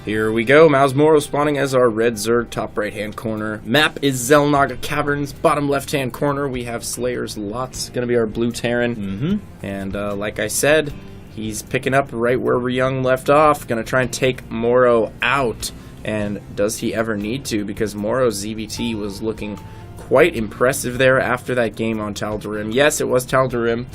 Here we go. Mouz.Morrow spawning as our red Zerg, top right-hand corner. Map is Xel'Naga Caverns. Bottom left-hand corner, we have SlayerS.Lots. Going to be our blue Terran. And like I said, he's picking up right where Young left off. Going to try and take Morrow out. And does he ever need to? Because Morrow's ZBT was looking quite impressive there after that game on Tal'Darim. Yes, it was Tal'Darim.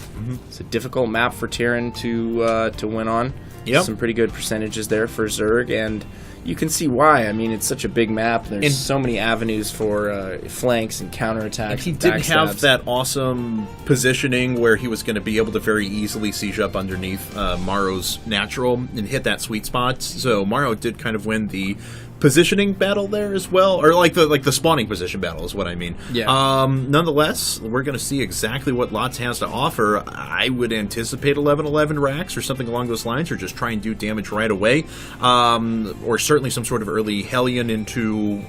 It's a difficult map for Terran to win on. Yep. Some pretty good percentages there for Zerg, and you can see why. I mean, it's such a big map. There's so many avenues for flanks and counterattacks. And he didn't have that awesome positioning where he was going to be able to very easily siege up underneath Morrow's natural and hit that sweet spot. So Morrow did kind of win the positioning battle there as well, or like the spawning position battle is what I mean. Yeah. Nonetheless, we're going to see exactly what Lots has to offer. I would anticipate 11-11 racks or something along those lines, or just try and do damage right away, or certainly some sort of early Hellion into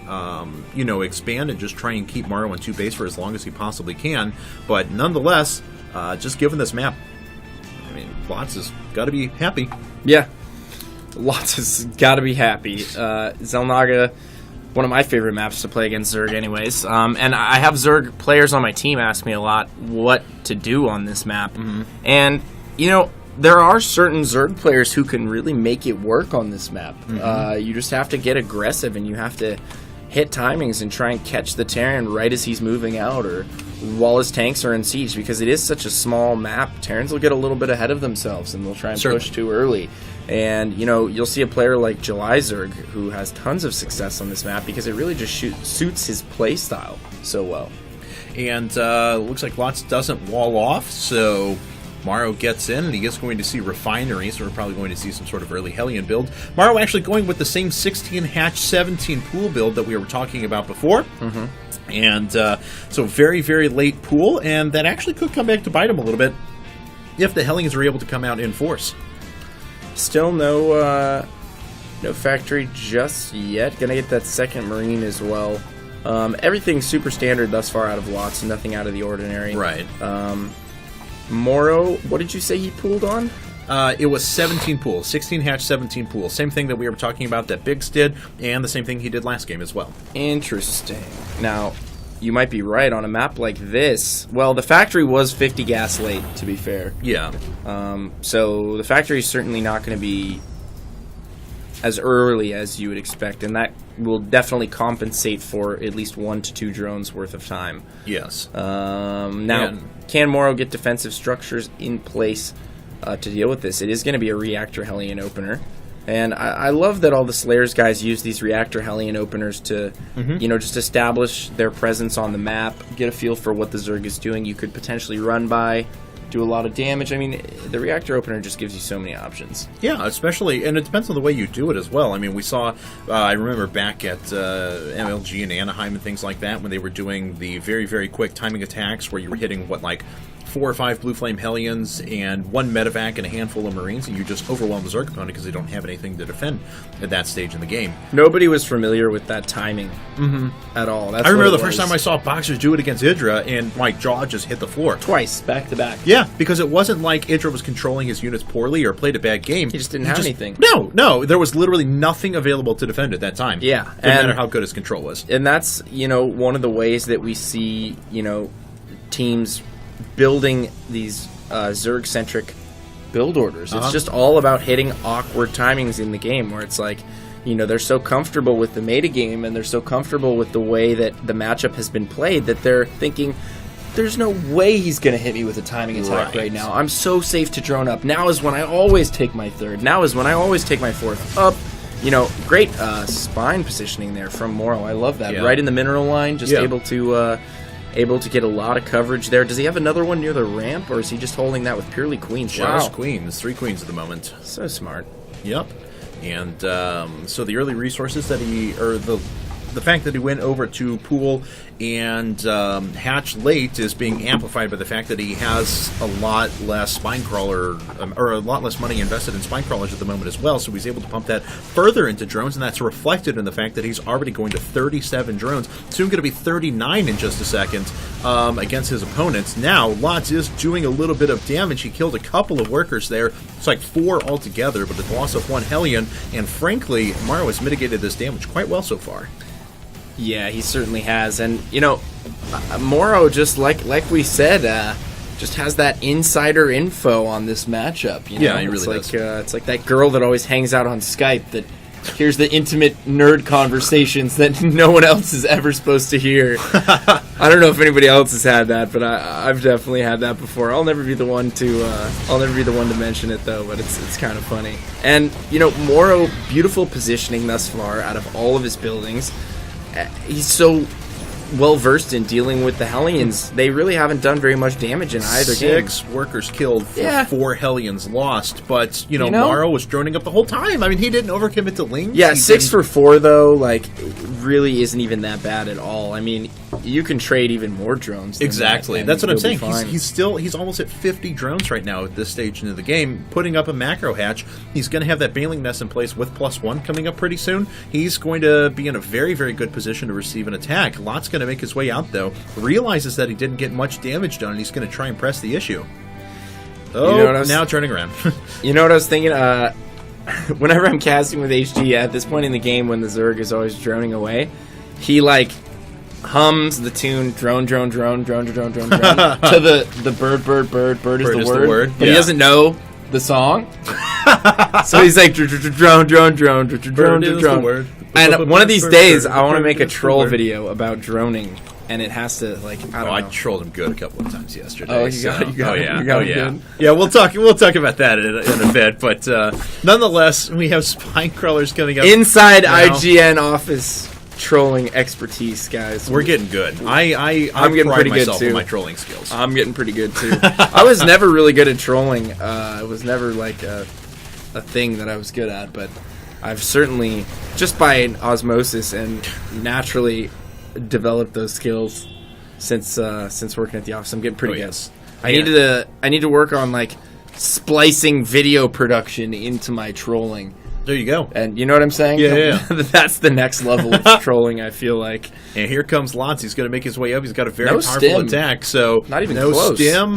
expand and just try and keep Morrow on 2 base for as long as he possibly can. But nonetheless, just given this map, I mean, Lots has got to be happy. Yeah. Lots has got to be happy. Xel'Naga, one of my favorite maps to play against Zerg anyways. And I have Zerg players on my team ask me a lot what to do on this map. And, there are certain Zerg players who can really make it work on this map. You just have to get aggressive and you have to hit timings and try and catch the Terran right as he's moving out or while his tanks are in siege, because it is such a small map. Terrans will get a little bit ahead of themselves and they'll try and push too early. And, you'll see a player like Zerg who has tons of success on this map because it really just suits his play style so well. And looks like Lots doesn't wall off, so Morrow gets in, and he is going to see Refinery, so we're probably going to see some sort of early Hellion build. Morrow actually going with the same 16 hatch 17 pool build that we were talking about before. And so very, very late pool, and that actually could come back to bite him a little bit if the Hellions are able to come out in force. Still no factory just yet. Gonna get that second Marine as well. Everything's super standard thus far out of Lots, nothing out of the ordinary. Right. Morrow, what did you say he pooled on? It was 17 pool, 16 hatch, 17 pool. Same thing that we were talking about that Biggs did, and the same thing he did last game as well. Interesting. Now, you might be right on a map like this. Well, the factory was 50 gas late, to be fair. Yeah. So the factory is certainly not going to be as early as you would expect, and that will definitely compensate for at least 1 to 2 drones worth of time. Yes. Now, can Morrow get defensive structures in place to deal with this? It is going to be a reactor Hellion opener. And I love that all the Slayers guys use these reactor Hellion openers to, just establish their presence on the map, get a feel for what the Zerg is doing. You could potentially run by, do a lot of damage. I mean, the reactor opener just gives you so many options. Yeah, especially, and it depends on the way you do it as well. I mean, we saw, I remember back at MLG and Anaheim and things like that when they were doing the very, very quick timing attacks where you were hitting, 4 or 5 Blue Flame Hellions and 1 Medevac and a handful of Marines, and you just overwhelm the Zerg opponent because they don't have anything to defend at that stage in the game. Nobody was familiar with that timing at all. I remember the first time I saw Boxers do it against Idra, and my jaw just hit the floor. Twice, back to back. Yeah, because it wasn't like Idra was controlling his units poorly or played a bad game. He just didn't have anything. No, there was literally nothing available to defend at that time. Yeah. No matter how good his control was. And that's, one of the ways that we see, teams building these Zerg-centric build orders. It's just all about hitting awkward timings in the game where it's like, they're so comfortable with the metagame and they're so comfortable with the way that the matchup has been played that they're thinking, there's no way he's going to hit me with a timing attack right now. I'm so safe to drone up. Now is when I always take my third. Now is when I always take my fourth up. Great spine positioning there from Morrow. I love that. Yeah. Right in the mineral line, just able to get a lot of coverage there. Does he have another one near the ramp, or is he just holding that with purely queens? Just queens. 3 queens at the moment. So smart. Yep. And so the early resources that the the fact that he went over to Pool and Hatch late is being amplified by the fact that he has a lot less Spinecrawler, or a lot less money invested in Spinecrawlers at the moment as well, so he's able to pump that further into drones, and that's reflected in the fact that he's already going to 37 drones, soon going to be 39 in just a second against his opponents. Now, Lots is doing a little bit of damage. He killed a couple of workers there. It's like 4 altogether, but the loss of 1 Hellion, and frankly, Morrow has mitigated this damage quite well so far. Yeah, he certainly has. And, you know, Morrow, just like we said, just has that insider info on this matchup. You know? Yeah, he really does. It's like that girl that always hangs out on Skype that hears the intimate nerd conversations that no one else is ever supposed to hear. I don't know if anybody else has had that, but I've definitely had that before. I'll never be the one to mention it though, but it's kind of funny. And you know, Morrow, beautiful positioning thus far out of all of his buildings. He's so well versed in dealing with the Hellions. They really haven't done very much damage in either game. 6 workers killed for 4 Hellions lost, but you know, Morrow was droning up the whole time. I mean, he didn't overcommit to Lings. Yeah, 6 for 4 though, like, really isn't even that bad at all. I mean, you can trade even more drones. Exactly. That's what I'm saying. He's almost at 50 drones right now at this stage into the game, putting up a macro hatch. He's going to have that Baneling Nest in place with +1 coming up pretty soon. He's going to be in a very, very good position to receive an attack. Lots going to make his way out though. Realizes that he didn't get much damage done, and he's going to try and press the issue. Oh, you know now turning around. You know what I was thinking? Whenever I'm casting with HG at this point in the game, when the Zerg is always droning away, he like hums the tune drone drone drone drone drone drone drone to the bird is the word, but he doesn't know the song. So he's like drone drone drone drone drone. And one of these days, I want to make a troll video about droning, and it has to like I don't know. I trolled him good a couple of times yesterday. Oh, you got him good. Yeah, we'll talk about that in a bit. But nonetheless, we have Spinecrawlers coming up inside IGN office. Trolling expertise, guys. We're getting good. I'm getting pretty good too. On my trolling skills. I'm getting pretty good too. I was never really good at trolling. It was never like a thing that I was good at, but I've certainly, just by osmosis and naturally, developed those skills since working at the office. I'm getting pretty good. I need to work on like splicing video production into my trolling. There you go. And you know what I'm saying? Yeah. That's the next level of trolling, I feel like. And here comes Lots. He's going to make his way up. He's got a very powerful attack. So not even no close. Stim.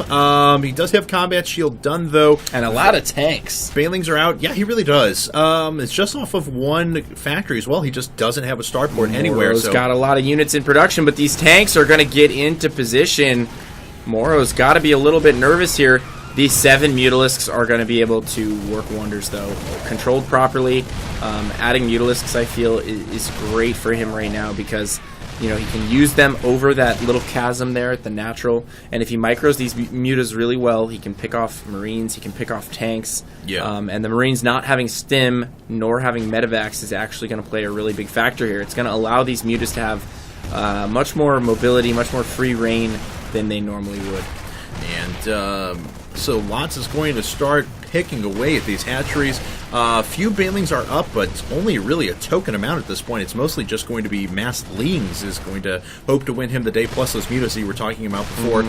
He does have combat shield done, though. And a lot of tanks. Banelings are out. Yeah, he really does. It's just off of 1 factory as well. He just doesn't have a starport anywhere. Morrow's got a lot of units in production, but these tanks are going to get into position. Morrow's got to be a little bit nervous here. These 7 Mutalisks are going to be able to work wonders, though. Controlled properly, adding Mutalisks, I feel, is great for him right now because, you know, he can use them over that little chasm there at the natural. And if he micros these Mutas really well, he can pick off Marines, he can pick off tanks. Yeah. And the Marines not having Stim nor having Medivacs is actually going to play a really big factor here. It's going to allow these Mutas to have much more mobility, much more free reign than they normally would. And so Lots is going to start picking away at these hatcheries. Few Banelings are up, but it's only really a token amount at this point. It's mostly just going to be Masked Lings is going to hope to win him the day, plus those mutas you were talking about before,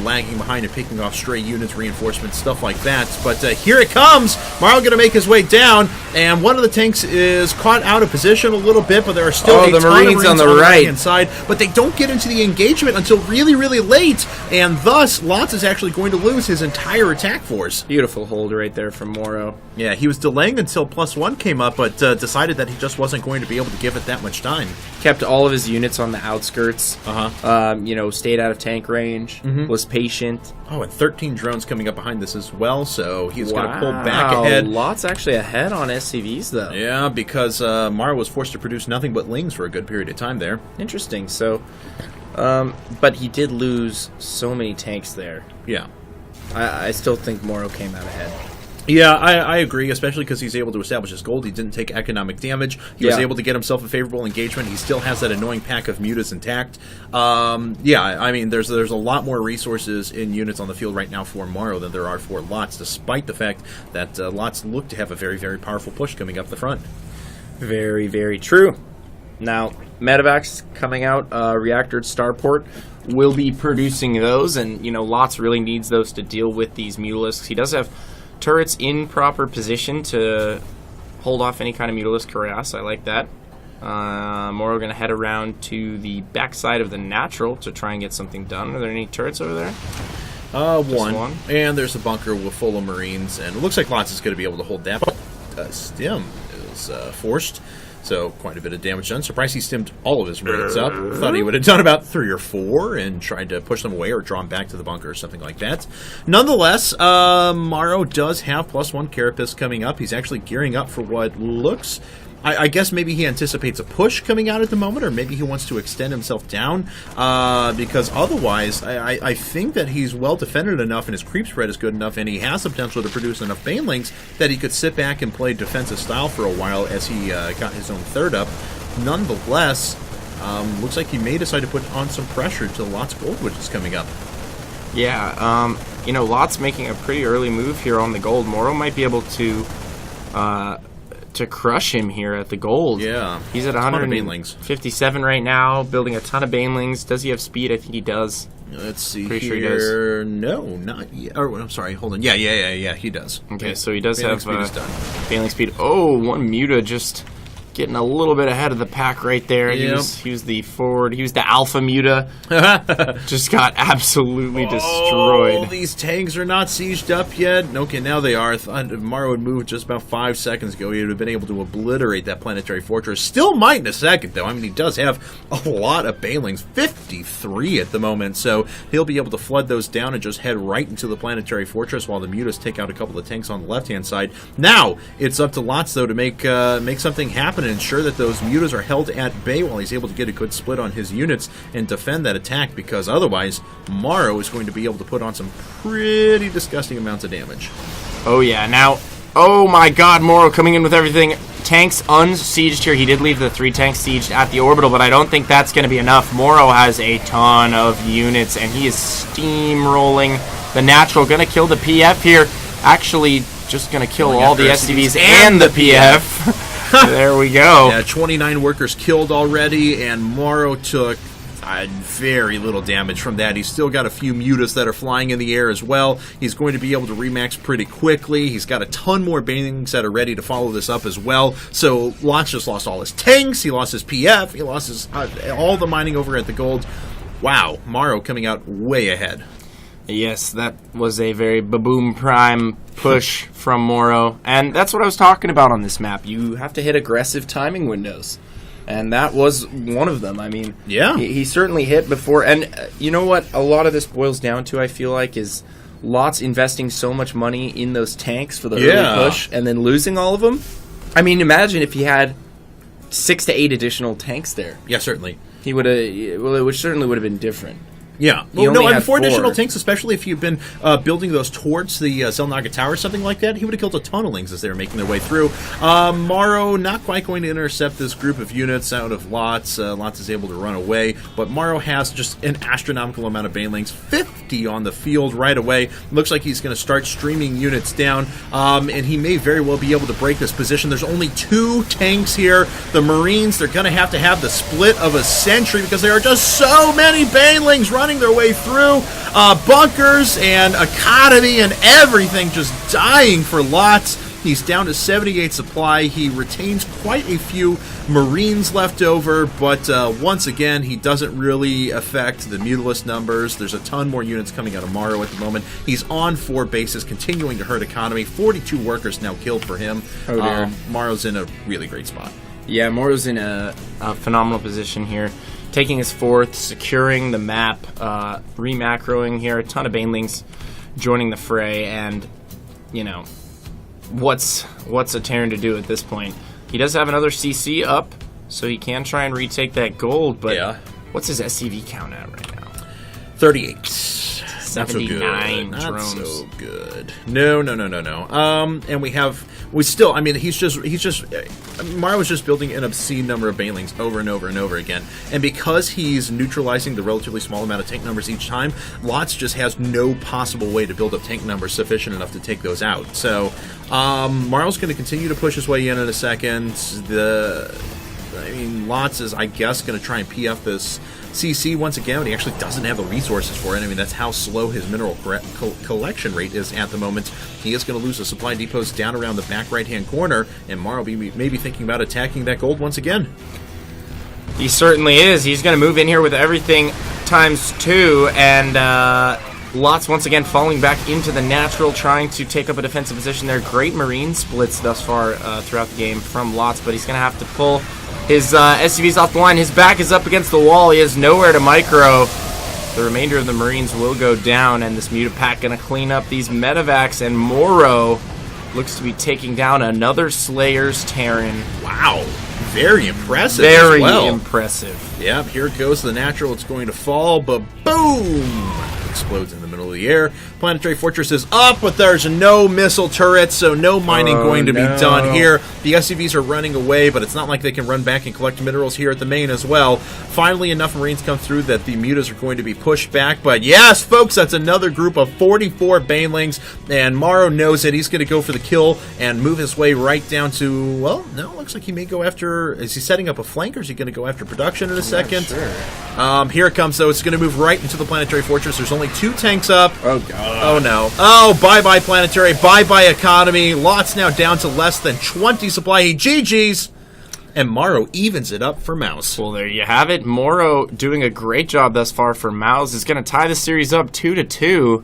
lagging behind and picking off stray units, reinforcements, stuff like that. But here it comes! Morrow going to make his way down, and one of the tanks is caught out of position a little bit, but there are still the Marines on the right side, but they don't get into the engagement until really, really late, and thus Lots is actually going to lose his entire attack force. Beautiful hold right there from Morrow. Yeah, he was delaying until +1 came up, but decided that he just wasn't going to be able to give it that much time. Kept all of his units on the outskirts. You know, stayed out of tank range. Was patient. Oh, and 13 drones coming up behind this as well, so he's going to pull back ahead. Lots actually ahead on SCVs, though. Yeah, because Morrow was forced to produce nothing but Lings for a good period of time there. Interesting. So, but he did lose so many tanks there. Yeah. I still think Morrow came out ahead. Yeah, I agree, especially because he's able to establish his gold. He didn't take economic damage. He was able to get himself a favorable engagement. He still has that annoying pack of mutas intact. Yeah, I mean, there's a lot more resources in units on the field right now for Morrow than there are for Lots, despite the fact that Lots look to have a very, very powerful push coming up the front. Very, very true. Now, medevacs coming out. Reactor Starport will be producing those, and Lots really needs those to deal with these Mutalisks. He does have turrets in proper position to hold off any kind of Mutalisk harass. I like that. Morrow going to head around to the backside of the natural to try and get something done. Are there any turrets over there? One. And there's a bunker full of Marines, and it looks like Lots is going to be able to hold that. Stim is forced, so quite a bit of damage done. Surprised he stimmed all of his Marines up. Thought he would have done about 3 or 4 and tried to push them away or draw them back to the bunker or something like that. Nonetheless, Morrow does have +1 Carapace coming up. He's actually gearing up for what looks... I guess maybe he anticipates a push coming out at the moment, or maybe he wants to extend himself down, because otherwise, I think that he's well defended enough and his creep spread is good enough, and he has the potential to produce enough Banelings that he could sit back and play defensive style for a while as he got his own third up. Nonetheless, looks like he may decide to put on some pressure to Lots Gold, which is coming up. Yeah, Lots making a pretty early move here on the gold. Morrow might be able to crush him here at the gold. Yeah. He's at 157 right now, building a ton of Banelings. Does he have speed? I think he does. Let's see Pretty here. Sure he does. No, not yet. Oh, I'm sorry, hold on. Yeah, he does. Okay, so he does Baneling have speed is done. Baneling speed. Oh, one Muta just getting a little bit ahead of the pack right there. Yep. He was the forward. He was the alpha Muta. Just got absolutely destroyed. Oh, these tanks are not sieged up yet. Okay, now they are. If Morrow had moved just about 5 seconds ago, he would have been able to obliterate that planetary fortress. Still might in a second, though. I mean, he does have a lot of Banelings, 53 at the moment, so he'll be able to flood those down and just head right into the planetary fortress while the Mutas take out a couple of tanks on the left-hand side. Now, it's up to Lots, though, to make something happen and ensure that those Mutas are held at bay while he's able to get a good split on his units and defend that attack, because otherwise Morrow is going to be able to put on some pretty disgusting amounts of damage. Oh yeah, now, oh my god, Morrow coming in with everything. Tanks unsieged here. He did leave the 3 tanks sieged at the orbital, but I don't think that's going to be enough. Morrow has a ton of units, and he is steamrolling the natural. Going to kill the PF here. Actually, just going to kill all the SCVs and the PF. There we go. Yeah, 29 workers killed already, and Morrow took very little damage from that. He's still got a few Mutas that are flying in the air as well. He's going to be able to remax pretty quickly. He's got a ton more Banelings that are ready to follow this up as well. So Lots just lost all his tanks. He lost his PF. He lost his all the mining over at the gold. Wow, Morrow coming out way ahead. Yes, that was a very Baboom Prime push from Morrow. And that's what I was talking about on this map. You have to hit aggressive timing windows. And that was one of them. I mean, yeah, he certainly hit before. And you know what a lot of this boils down to, I feel like, is Lots investing so much money in those tanks for the early push and then losing all of them. I mean, imagine if he had 6 to 8 additional tanks there. Yeah, certainly. He would have. Well, it certainly would have been different. Yeah. Well, no, and 4 additional tanks, especially if you've been building those towards the Xel'Naga Tower or something like that, he would have killed a ton of Lings as they were making their way through. Morrow not quite going to intercept this group of units out of Lots. Lots is able to run away, but Morrow has just an astronomical amount of Banelings, 50 on the field right away. Looks like he's going to start streaming units down, and he may very well be able to break this position. There's only 2 tanks here. The Marines, they're going to have the split of a century because there are just so many Banelings running their way through, bunkers and economy and everything just dying for Lots. He's down to 78 supply. He retains quite a few Marines left over, but once again, he doesn't really affect the Mutalist numbers. There's a ton more units coming out of Morrow at the moment. He's on 4 bases, continuing to hurt economy. 42 workers now killed for him. Oh dear. Morrow's in a really great spot. Yeah, Morrow's in a phenomenal position here. Taking his 4th, securing the map, remacroing here, a ton of Banelings joining the fray, and, you know, what's a Terran to do at this point? He does have another CC up, so he can try and retake that gold, but what's his SCV count at right now? 38. 79 not drones. Not so good. No. And we still, I mean, Morrow is just building an obscene number of Banelings over and over and over again. And because he's neutralizing the relatively small amount of tank numbers each time, Lots just has no possible way to build up tank numbers sufficient enough to take those out. So, Morrow's going to continue to push his way in a second. I mean, Lots is, I guess, going to try and PF this CC once again, but he actually doesn't have the resources for it. I mean, that's how slow his mineral collection rate is at the moment. He is going to lose the supply depots down around the back right-hand corner, and Morrow may be thinking about attacking that gold once again. He certainly is. He's going to move in here with everything ×2, and Lots once again falling back into the natural, trying to take up a defensive position there. Great marine splits thus far throughout the game from Lots, but he's going to have to pull his SCVs off the line. His back is up against the wall. He has nowhere to micro. The remainder of the Marines will go down, and this Mutapack going to clean up these medevacs, and Morrow looks to be taking down another Slayer's Terran. Wow. Very impressive. Very as well. impressive. Yep, here goes the natural. It's going to fall, but boom! Explodes in the middle of the air. Planetary Fortress is up, but there's no missile turrets, so no mining going to be done here. The SCVs are running away, but it's not like they can run back and collect minerals here at the main as well. Finally, enough Marines come through that the Mutas are going to be pushed back, but yes, folks, that's another group of 44 Banelings, and Morrow knows it. He's going to go for the kill and move his way right down to, well, no, looks like he may go after, is he setting up a flank, or is he going to go after production in a second? Sure. Here it comes, though. It's going to move right into the Planetary Fortress. There's only 2 tanks up. Oh, God. Oh, no. Oh, bye-bye Planetary, bye-bye Economy. Lots now down to less than 20 supply heat. GG's. And Morrow evens it up for Mouz. Well, there you have it. Morrow doing a great job thus far for Mouz is going to tie the series up 2-2.